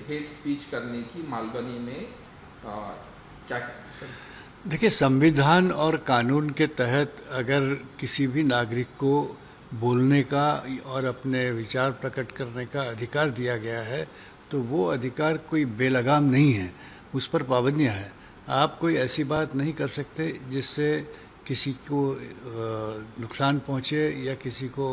Hate speech करने की मालवनी में क्या सर? देखिए, संविधान और कानून के तहत अगर किसी भी नागरिक को बोलने का और अपने विचार प्रकट करने का अधिकार दिया गया है तो वो अधिकार कोई बेलगाम नहीं है, उस पर पाबंदियां हैं। आप कोई ऐसी बात नहीं कर सकते जिससे किसी को नुकसान पहुंचे या किसी को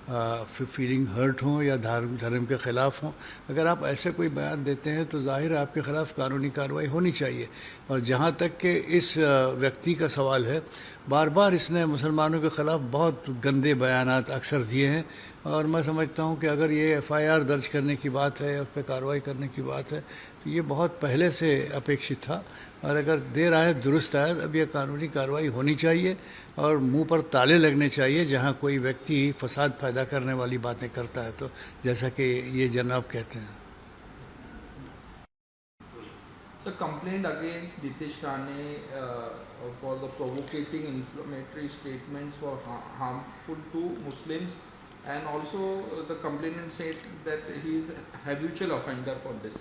फीलिंग हर्ट हो या धर्म के ख़िलाफ़ हो। अगर आप ऐसे कोई बयान देते हैं तो जाहिर है आपके ख़िलाफ़ कानूनी कार्रवाई होनी चाहिए। और जहाँ तक कि इस व्यक्ति का सवाल है, बार बार इसने मुसलमानों के ख़िलाफ़ बहुत गंदे बयानात अक्सर दिए हैं और मैं समझता हूँ कि अगर ये एफआईआर दर्ज करने की बात है, उस पर कार्रवाई करने की बात है, तो ये बहुत पहले से अपेक्षित था। और अगर देर आए दुरुस्त आए, अब यह कानूनी कार्रवाई होनी चाहिए और मुंह पर ताले लगने चाहिए जहां कोई व्यक्ति फसाद पैदा करने वाली बातें करता है, तो जैसा कि ये जनाब कहते हैं। So complaint against Nitish Rane for the provocating inflammatory statements for harmful to Muslims, and also the complainant said that he is a habitual offender for this.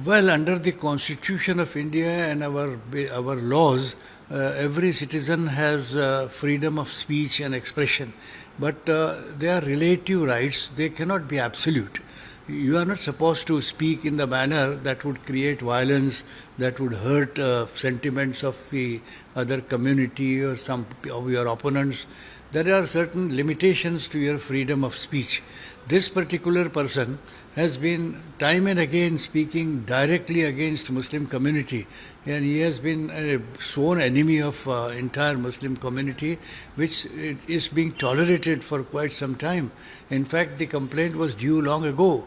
Well, under the Constitution of India and our laws, every citizen has freedom of speech and expression, but they are relative rights. They cannot be absolute. You are not supposed to speak in the manner that would create violence, that would hurt sentiments of the other community or some of your opponents. There are certain limitations to your freedom of speech. This particular person has been time and again speaking directly against Muslim community, and he has been a sworn enemy of entire Muslim community, which is being tolerated for quite some time. In fact, the complaint was due long ago.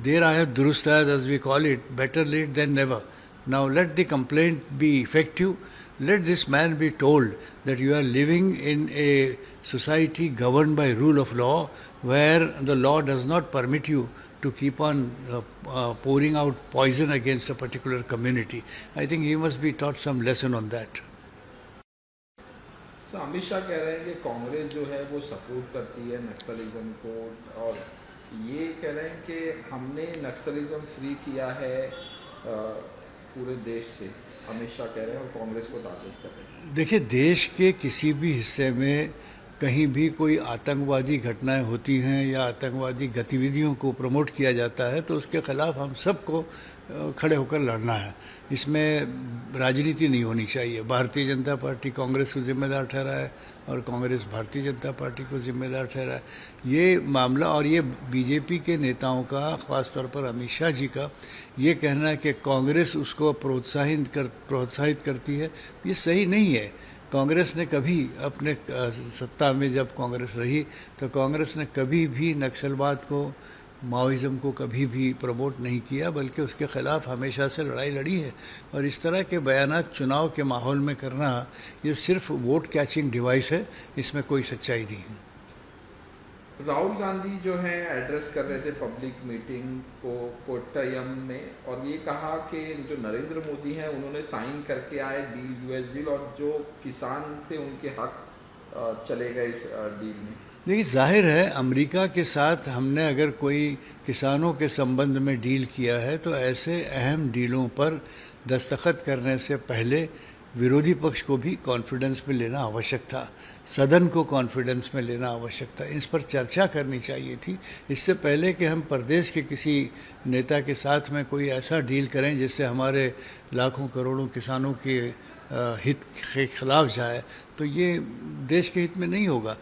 Der ayat durust ayat, as we call it, better late than never. Now let the complaint be effective. Let this man be told that you are living in a society governed by rule of law, where the law does not permit you to keep on pouring out poison against a particular community. I think he must be taught some lesson on that. So Amit Shah कह रहे हैं कि कांग्रेस जो है वो support करती है नक्सलिज्म को, और ये कह रहे हैं कि हमने नक्सलिज्म फ्री किया है पूरे देश से। अमित शाह कह रहे हैं और कांग्रेस को तारीफ कर रहे हैं। देखिए, देश के किसी भी हिस्से में कहीं भी कोई आतंकवादी घटनाएं होती हैं या आतंकवादी गतिविधियों को प्रमोट किया जाता है तो उसके ख़िलाफ़ हम सबको खड़े होकर लड़ना है। इसमें राजनीति नहीं होनी चाहिए। भारतीय जनता पार्टी कांग्रेस को जिम्मेदार ठहराए और कांग्रेस भारतीय जनता पार्टी को जिम्मेदार ठहराए। ये मामला और ये बीजेपी के नेताओं का, ख़ास तौर पर अमित शाह जी का ये कहना है कि कांग्रेस उसको प्रोत्साहित करती है, ये सही नहीं है। कांग्रेस ने कभी अपने सत्ता में जब कांग्रेस रही तो कांग्रेस ने कभी भी नक्सलवाद को, माओइज़्म को कभी भी प्रमोट नहीं किया, बल्कि उसके ख़िलाफ़ हमेशा से लड़ाई लड़ी है। और इस तरह के बयानात चुनाव के माहौल में करना ये सिर्फ वोट कैचिंग डिवाइस है, इसमें कोई सच्चाई नहीं है। राहुल गांधी जो है एड्रेस कर रहे थे पब्लिक मीटिंग को कोट्टयम में, और ये कहा कि जो नरेंद्र मोदी हैं उन्होंने साइन करके आए डील, यूएस डील, और जो किसान थे उनके हक चले गए इस डील में। देखिए, जाहिर है अमेरिका के साथ हमने अगर कोई किसानों के संबंध में डील किया है तो ऐसे अहम डीलों पर दस्तखत करने से पहले विरोधी पक्ष को भी कॉन्फिडेंस में लेना आवश्यक था, सदन को कॉन्फिडेंस में लेना आवश्यक था, इस पर चर्चा करनी चाहिए थी इससे पहले कि हम प्रदेश के किसी नेता के साथ में कोई ऐसा डील करें जिससे हमारे लाखों करोड़ों किसानों के हित के खिलाफ जाए। तो ये देश के हित में नहीं होगा।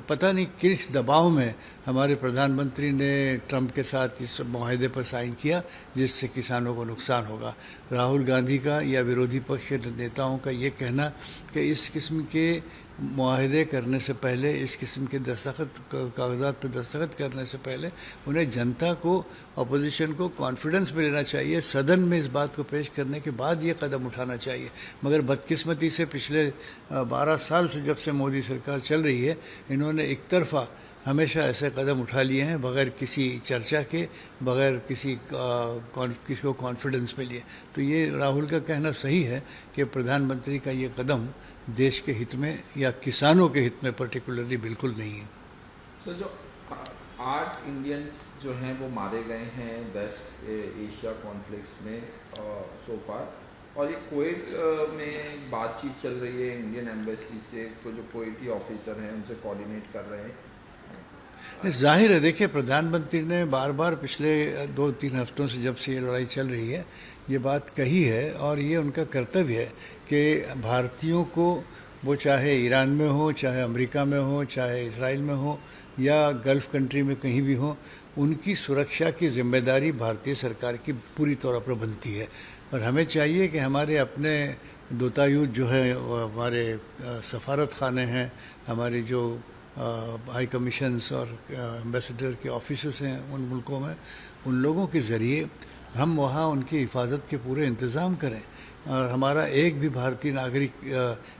पता नहीं किस दबाव में हमारे प्रधानमंत्री ने ट्रंप के साथ इस मुआहदे पर साइन किया जिससे किसानों को नुकसान होगा। राहुल गांधी का या विरोधी पक्ष के नेताओं का ये कहना कि इस किस्म के मुआहदे करने से पहले, इस किस्म के कागजात पर दस्तखत करने से पहले उन्हें जनता को, अपोजिशन को कॉन्फिडेंस में लेना चाहिए, सदन में इस बात को पेश करने के बाद ये कदम उठाना चाहिए। मगर बदकिस्मती से पिछले 12 साल से जब से मोदी सरकार चल रही है, इन्होंने एक तरफा हमेशा ऐसे कदम उठा लिए हैं बगैर किसी चर्चा के, बगैर किसी को कॉन्फिडेंस में लिए। तो ये राहुल का कहना सही है कि प्रधानमंत्री का ये कदम देश के हित में या किसानों के हित में पर्टिकुलरली बिल्कुल नहीं है। जो 8 इंडियंस जो हैं वो मारे गए हैं वेस्ट एशिया कॉन्फ्लिक्ट्स में सो फार, और ये कुवैत में बातचीत चल रही है इंडियन एम्बेसी से, तो जो कुवैती ऑफिसर हैं उनसे कोऑर्डिनेट कर रहे हैं। जाहिर है, देखिए प्रधानमंत्री ने बार बार पिछले 2-3 हफ्तों से जब से ये लड़ाई चल रही है ये बात कही है, और ये उनका कर्तव्य है कि भारतीयों को, वो चाहे ईरान में हो, चाहे अमेरिका में हो, चाहे इसराइल में हो या गल्फ़ कंट्री में कहीं भी हो, उनकी सुरक्षा की जिम्मेदारी भारतीय सरकार की पूरी तौर पर बनती है। और हमें चाहिए कि हमारे अपने दूतायुत जो है, हमारे सफारत खाने हैं, हमारे जो हाई कमीशंस और एम्बेसडर के ऑफिसेस हैं उन मुल्कों में, उन लोगों के ज़रिए हम वहाँ उनकी हिफाजत के पूरे इंतज़ाम करें, और हमारा एक भी भारतीय नागरिक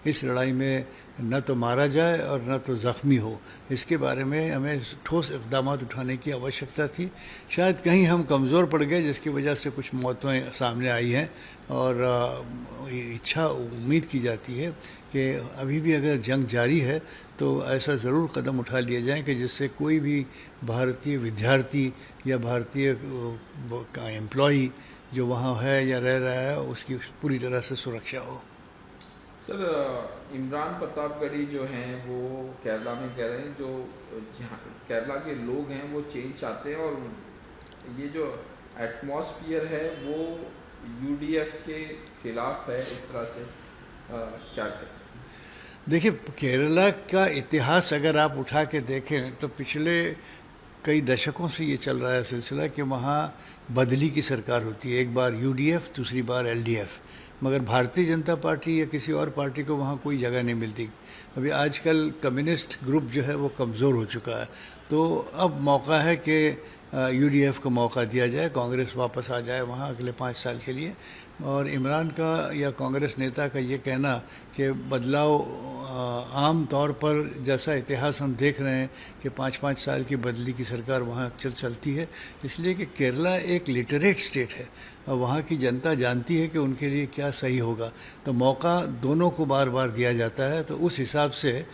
इस लड़ाई में न तो मारा जाए और न तो ज़ख्मी हो। इसके बारे में हमें ठोस इक़दाम उठाने की आवश्यकता थी। शायद कहीं हम कमज़ोर पड़ गए जिसकी वजह से कुछ मौतें सामने आई हैं, और इच्छा उम्मीद की जाती है कि अभी भी अगर जंग जारी है तो ऐसा ज़रूर कदम उठा लिए जाएं कि जिससे कोई भी भारतीय विद्यार्थी या भारतीय एम्प्लॉई जो वहाँ है या रह रहा है उसकी पूरी तरह से सुरक्षा हो। सर, इमरान प्रतापगढ़ी जो हैं वो केरला में कह रहे हैं जो केरला के लोग हैं वो चेंज चाहते हैं, और ये जो एटमॉस्फेयर है वो यूडीएफ के खिलाफ है, इस तरह से क्या करें? देखिए, केरला का इतिहास अगर आप उठा के देखें तो पिछले कई दशकों से ये चल रहा है सिलसिला कि वहाँ बदली की सरकार होती है, एक बार यूडीएफ, दूसरी बार एलडीएफ, मगर भारतीय जनता पार्टी या किसी और पार्टी को वहाँ कोई जगह नहीं मिलती। अभी आजकल कम्युनिस्ट ग्रुप जो है वो कमज़ोर हो चुका है, तो अब मौका है कि यूडीएफ को मौका दिया जाए, कांग्रेस वापस आ जाए वहाँ अगले 5 साल के लिए। और इमरान का या कांग्रेस नेता का ये कहना कि बदलाव आम तौर पर जैसा इतिहास हम देख रहे हैं कि 5-5 साल की बदली की सरकार वहाँ चलती है, इसलिए कि केरला एक लिटरेट स्टेट है और वहाँ की जनता जानती है कि उनके लिए क्या सही होगा, तो मौका दोनों को बार बार दिया जाता है। तो उस हिसाब से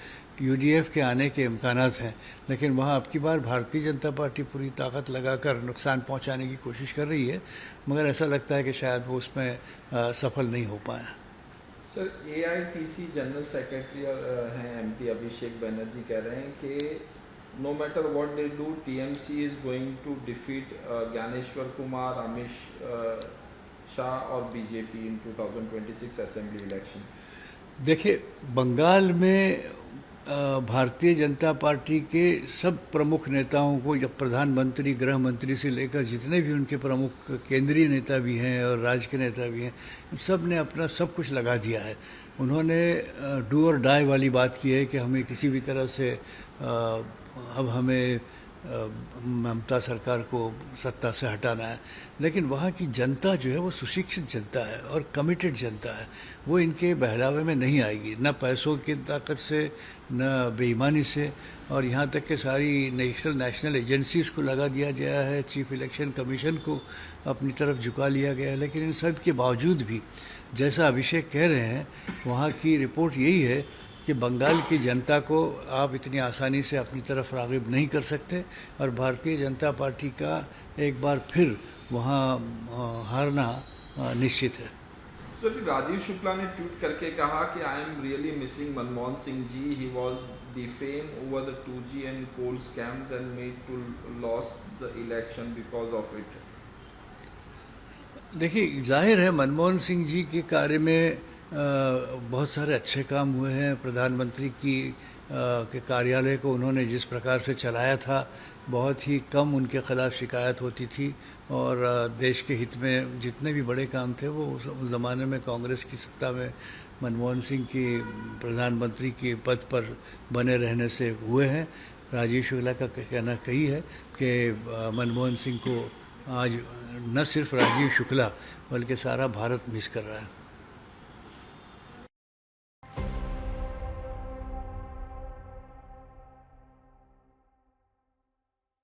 यूडीएफ के आने के इम्कानात हैं, लेकिन वहाँ अब की बार भारतीय जनता पार्टी पूरी ताकत लगाकर नुकसान पहुँचाने की कोशिश कर रही है, मगर ऐसा लगता है कि शायद वो उसमें सफल नहीं हो पाए। सर, एआईटीसी जनरल सेक्रेटरी हैं एमपी अभिषेक बनर्जी कह रहे हैं कि no matter what they do TMC is going to defeat Gyaneshwar Kumar, Amit Shah और बीजेपी इन 2026 असेंबली इलेक्शन। देखिए, बंगाल में भारतीय जनता पार्टी के सब प्रमुख नेताओं को, जब प्रधानमंत्री, गृह मंत्री से लेकर जितने भी उनके प्रमुख केंद्रीय नेता भी हैं और राज्य के नेता भी हैं, सब ने अपना सब कुछ लगा दिया है। उन्होंने डू और डाई वाली बात की है कि हमें किसी भी तरह से अब हमें ममता सरकार को सत्ता से हटाना है, लेकिन वहाँ की जनता जो है वो सुशिक्षित जनता है और कमिटेड जनता है, वो इनके बहलावे में नहीं आएगी, न पैसों की ताकत से न बेईमानी से। और यहाँ तक कि सारी नेशनल एजेंसीज़ को लगा दिया गया है, चीफ इलेक्शन कमीशन को अपनी तरफ झुका लिया गया है। लेकिन इन सब के बावजूद भी जैसा अभिषेक कह रहे हैं, वहाँ की रिपोर्ट यही है कि बंगाल की जनता को आप इतनी आसानी से अपनी तरफ राग़िब नहीं कर सकते, और भारतीय जनता पार्टी का एक बार फिर वहाँ हारना निश्चित है। सर, राजीव शुक्ला ने ट्वीट करके कहा कि I am really missing Manmohan Singh ji, he was the fame over the 2G and coal scams and made to lose the election because of it. देखिए, जाहिर है मनमोहन सिंह जी के कार्य में बहुत सारे अच्छे काम हुए हैं। प्रधानमंत्री के कार्यालय को उन्होंने जिस प्रकार से चलाया था, बहुत ही कम उनके ख़िलाफ़ शिकायत होती थी, और देश के हित में जितने भी बड़े काम थे वो उस ज़माने में कांग्रेस की सत्ता में मनमोहन सिंह की प्रधानमंत्री के पद पर बने रहने से हुए हैं। राजीव शुक्ला का कहना कही है कि मनमोहन सिंह को आज न सिर्फ राजीव शुक्ला बल्कि सारा भारत मिस कर रहा है।